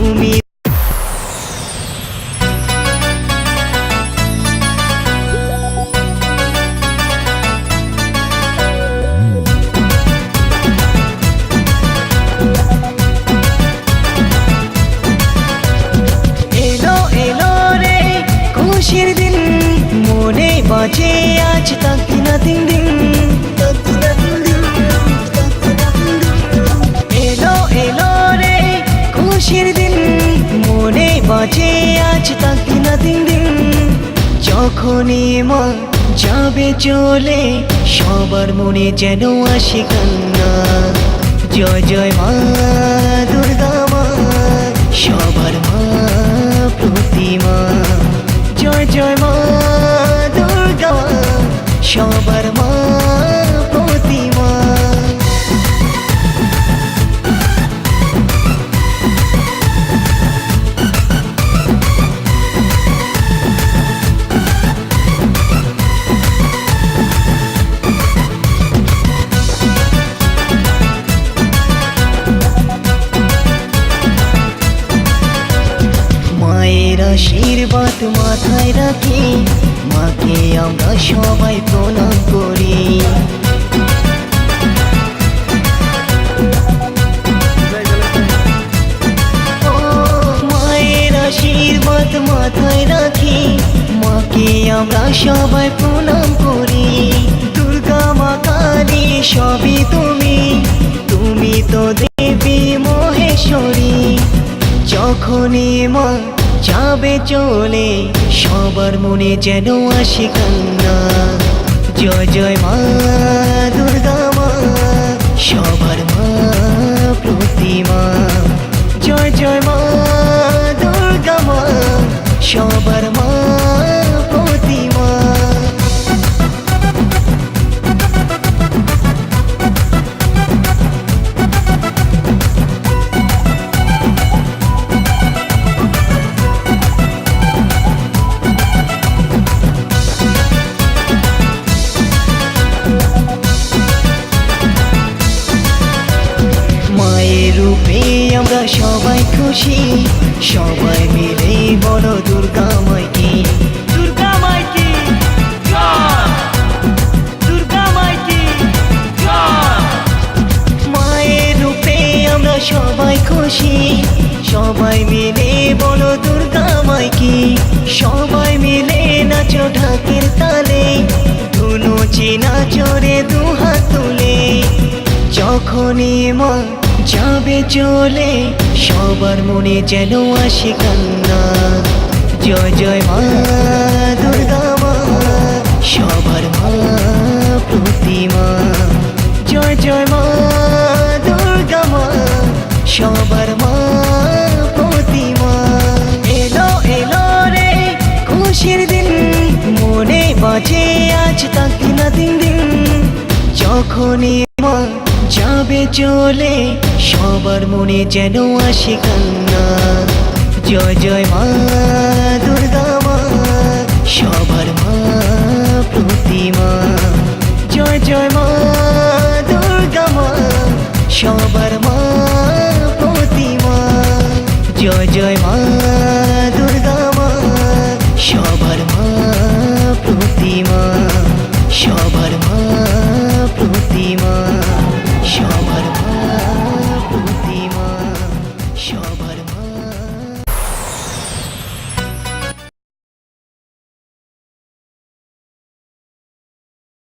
তুমি। এলো এলো রে খুশির দিন, মনে বাজে আজ তাকিনা দিন দিন। এলো এলো রে খুশির দিন, মনে বাজে আজ তাকিনা দিন দিন। যখনই মা যাবে চলে, সবার মনে যেন আসে কান্না। জয় জয় মা দুর্গা মা, সবার মা প্রতিমা। জয় জয় মা দুর্গা মা, সবার মা প্রতিমা। মায়ের আশীর্বাদ মাথায় রাখি, মাকে আমরা সবাই প্রণাম করি। মায়ের আশীর্বাদ মাথায় রাখি, মাকে আমরা সবাই প্রণাম করি। দুর্গা মা কালী সবই তুমি, তুমি তো দেবী মহেশ্বরী। যখনই মা যাবে চলে, সবার মনে যেন আসে কান্না। জয় জয় মা দুর্গা মা, সবার মা প্রতিমা। জয় জয় মা দুর্গা মা, সবার মা প্রতিমা। মায়ের রূপে আমরা সবাই খুশি, সবাই মিলে বলো দুর্গা মাইকে। দুর্গা মাইকে জয়, দুর্গা মাইকে জয়। মায়ের রূপে আমরা সবাই খুশি, সবাই মিলে বলো দুর্গা মাইকে। সবাই মিলে নাচো ঢাকের তালে, ধুনো চেনা চড়ে দুহাত তুলে। যখনই মা যাবে চলে, সবার মনে যেন আসে কান্না। জয় জয় মা দুর্গা মা, সবার মা প্রতিমা। জয় জয় মা দুর্গা মা, সবার মা প্রতিমা। এলো এলো রে খুশির দিন, মনে বাজে আজ তাকিনা দিন দিন। যখনই মা যাবে চলে, সবার মনে যেন আসে কান্না। জয় জয় মা দুর্গা মা, সবার মা প্রতিমা। জয় জয় মা দুর্গা মা, সবার মা প্রতিমা। জয় জয় মা